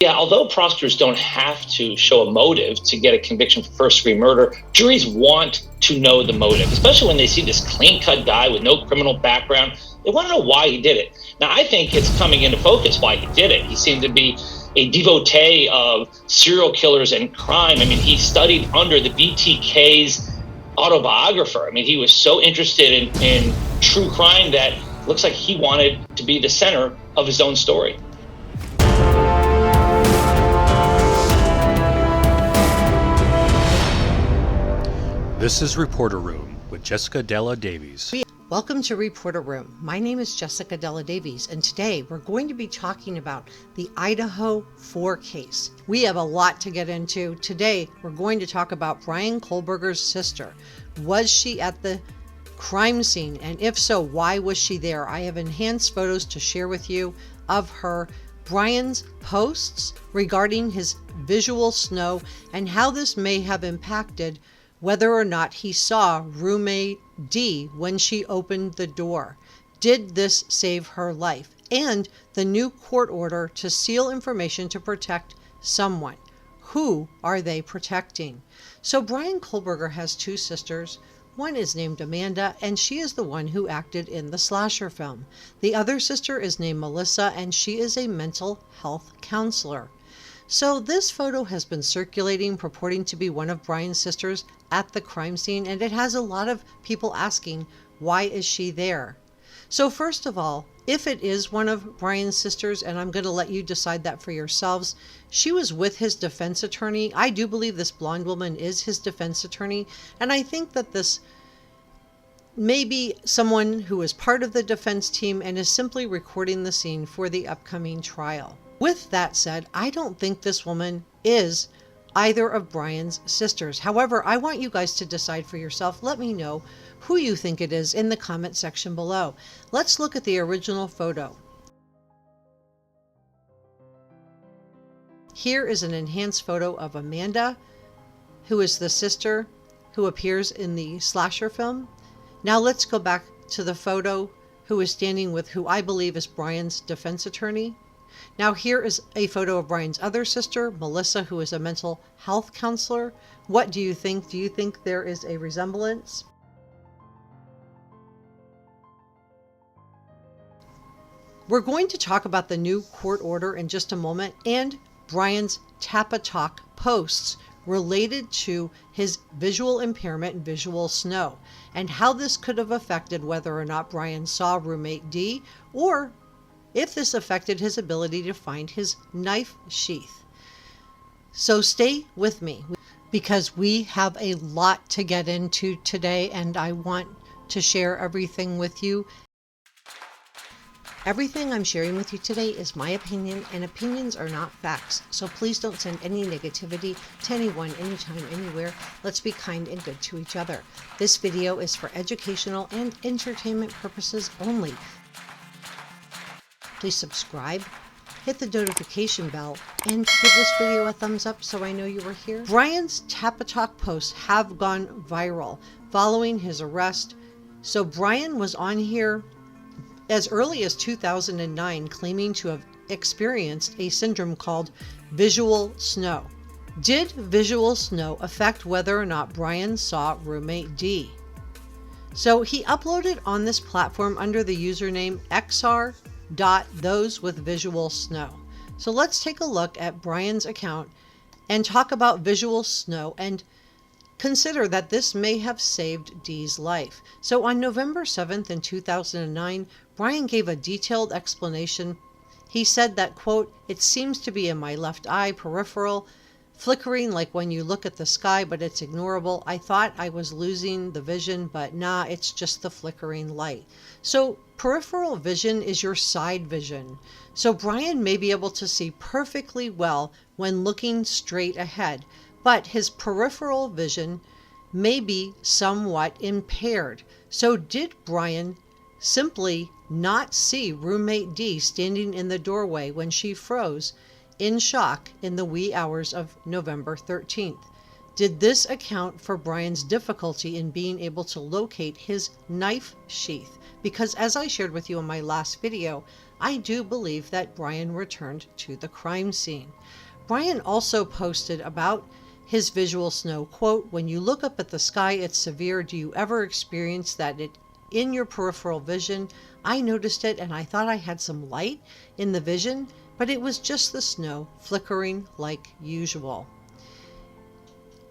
Yeah, although prosecutors don't have to show a motive to get a conviction for first-degree murder, juries want to know the motive, especially when they see this clean-cut guy with no criminal background. They want to know why he did it. Now, I think it's coming into focus why he did it. He seemed to be a devotee of serial killers and crime. I mean, he studied under the BTK's autobiographer. I mean, he was so interested in true crime that looks like he wanted to be the center of his own story. This is Reporter Room with Jessica Della Davies. Welcome to Reporter Room. My name is Jessica Della Davies, and today we're going to be talking about the Idaho 4 case. We have a lot to get into. Today, we're going to talk about Bryan Kohberger's sister. Was she at the crime scene? And if so, why was she there? I have enhanced photos to share with you of her. Bryan's posts regarding his visual snow and how this may have impacted whether or not he saw roommate D when she opened the door. Did this save her life? And the new court order to seal information to protect someone. Who are they protecting? So Bryan Kohberger has two sisters. One is named Amanda, and she is the one who acted in the slasher film. The other sister is named Melissa, and she is a mental health counselor. So this photo has been circulating, purporting to be one of Bryan's sisters at the crime scene, and it has a lot of people asking, why is she there? So first of all, if it is one of Bryan's sisters, and I'm going to let you decide that for yourselves, she was with his defense attorney. I do believe this blonde woman is his defense attorney, and I think that this may be someone who is part of the defense team and is simply recording the scene for the upcoming trial. With that said, I don't think this woman is either of Bryan's sisters. However, I want you guys to decide for yourself. Let me know who you think it is in the comment section below. Let's look at the original photo. Here is an enhanced photo of Amanda, who is the sister who appears in the slasher film. Now let's go back to the photo who is standing with who I believe is Bryan's defense attorney. Now here is a photo of Bryan's other sister, Melissa, who is a mental health counselor. What do you think? Do you think there is a resemblance? We're going to talk about the new court order in just a moment and Bryan's Tapatalk posts related to his visual impairment and visual snow, and how this could have affected whether or not Bryan saw roommate D, or if this affected his ability to find his knife sheath. So stay with me because we have a lot to get into today, and I want to share everything with you. Everything I'm sharing with you today is my opinion, and opinions are not facts. So please don't send any negativity to anyone, anytime, anywhere. Let's be kind and good to each other. This video is for educational and entertainment purposes only. Please subscribe, hit the notification bell, and give this video a thumbs up so I know you were here. Bryan's Tapatalk posts have gone viral following his arrest. So Bryan was on here as early as 2009 claiming to have experienced a syndrome called visual snow. Did visual snow affect whether or not Bryan saw roommate D? So he uploaded on this platform under the username XR.those with visual snow. So let's take a look at Bryan's account and talk about visual snow and consider that this may have saved D's life. So on November 7th in 2009, Bryan gave a detailed explanation. He said that, quote, "It seems to be in my left eye peripheral, flickering like when you look at the sky, but it's ignorable. I thought I was losing the vision, but nah, it's just the flickering light." So peripheral vision is your side vision. So Bryan may be able to see perfectly well when looking straight ahead, but his peripheral vision may be somewhat impaired. So did Bryan simply not see roommate D standing in the doorway when she froze in shock in the wee hours of November 13th? Did this account for Bryan's difficulty in being able to locate his knife sheath? Because as I shared with you in my last video, I do believe that Bryan returned to the crime scene. Bryan also posted about his visual snow, quote, "When you look up at the sky, it's severe. Do you ever experience that it in your peripheral vision? I noticed it and I thought I had some light in the vision, but it was just the snow flickering like usual."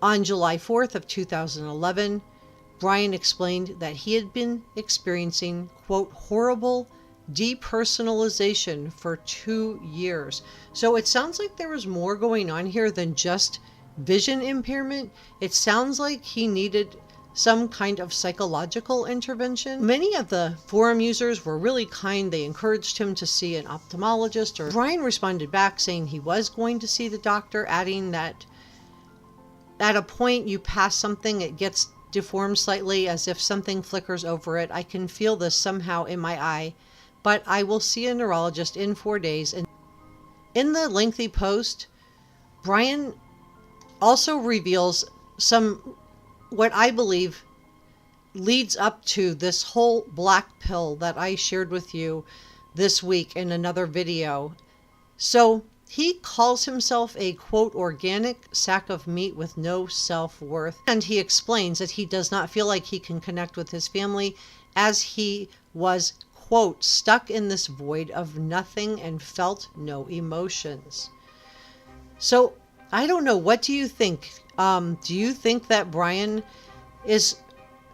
On July 4th of 2011, Bryan explained that he had been experiencing, quote, "horrible depersonalization for 2 years." So it sounds like there was more going on here than just vision impairment. It sounds like he needed some kind of psychological intervention. Many of the forum users were really kind. They encouraged him to see an ophthalmologist. Bryan responded back saying he was going to see the doctor, adding that at a point you pass something, it gets deformed slightly as if something flickers over it. I can feel this somehow in my eye, but I will see a neurologist in 4 days. And in the lengthy post, Bryan also reveals some, what I believe leads up to this whole black pill that I shared with you this week in another video. So he calls himself a, quote, "organic sack of meat with no self-worth." And he explains that he does not feel like he can connect with his family as he was, quote, "stuck in this void of nothing and felt no emotions." So I don't know. What do you think? Do you think that Bryan is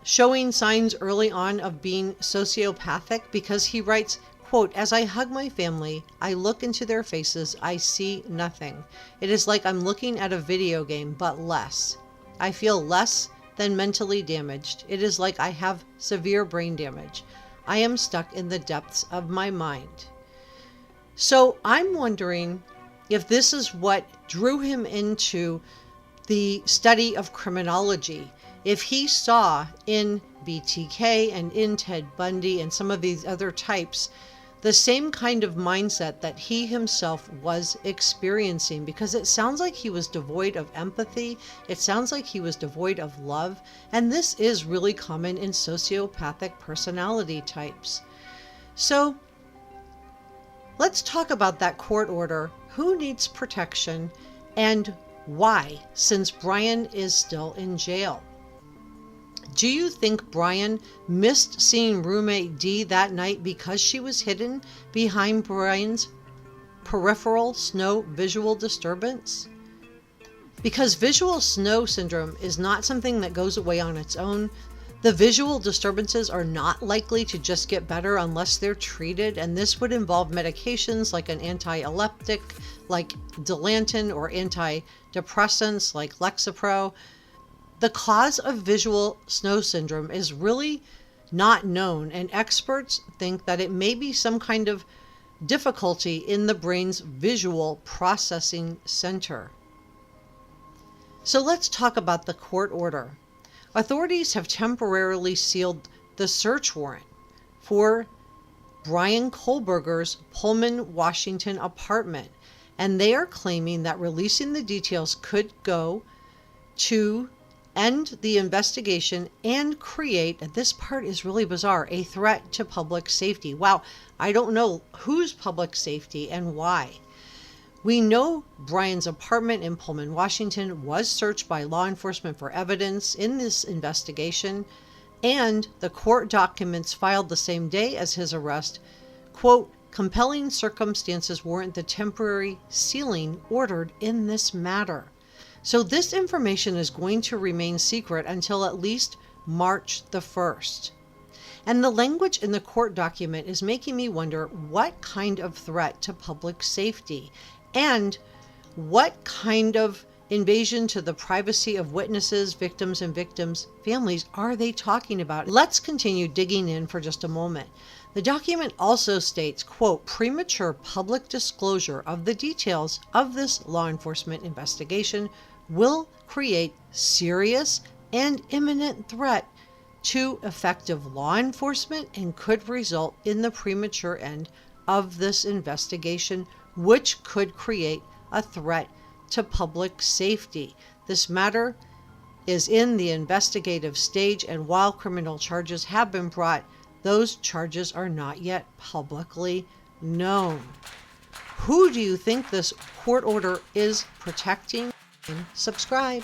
showing signs early on of being sociopathic? Because he writes, quote, "As I hug my family, I look into their faces, I see nothing. It is like I'm looking at a video game, but less. I feel less than mentally damaged. It is like I have severe brain damage. I am stuck in the depths of my mind." So I'm wondering if this is what drew him into the study of criminology. If he saw in BTK and in Ted Bundy and some of these other types the same kind of mindset that he himself was experiencing, because it sounds like he was devoid of empathy. It sounds like he was devoid of love. And this is really common in sociopathic personality types. So let's talk about that court order. Who needs protection and why, since Bryan is still in jail? Do you think Bryan missed seeing roommate Dee that night because she was hidden behind Bryan's peripheral snow visual disturbance? Because visual snow syndrome is not something that goes away on its own. The visual disturbances are not likely to just get better unless they're treated, and this would involve medications like an anti-epileptic like Dilantin or antidepressants like Lexapro. The cause of visual snow syndrome is really not known, and experts think that it may be some kind of difficulty in the brain's visual processing center. So let's talk about the court order. Authorities have temporarily sealed the search warrant for Bryan Kohberger's Pullman, Washington apartment, and they are claiming that releasing the details could go to end the investigation and create, and this part is really bizarre, a threat to public safety. Wow, I don't know whose public safety and why. We know Bryan's apartment in Pullman, Washington was searched by law enforcement for evidence in this investigation, and the court documents filed the same day as his arrest, quote, "compelling circumstances warrant the temporary sealing ordered in this matter." So this information is going to remain secret until at least March the 1st. And the language in the court document is making me wonder what kind of threat to public safety and what kind of invasion to the privacy of witnesses, victims, and victims' families are they talking about? Let's continue digging in for just a moment. The document also states, quote, "premature public disclosure of the details of this law enforcement investigation will create serious and imminent threat to effective law enforcement and could result in the premature end of this investigation, which could create a threat to public safety. This matter is in the investigative stage, and while criminal charges have been brought, those charges are not yet publicly known. Who do you think this court order is protecting? Subscribe.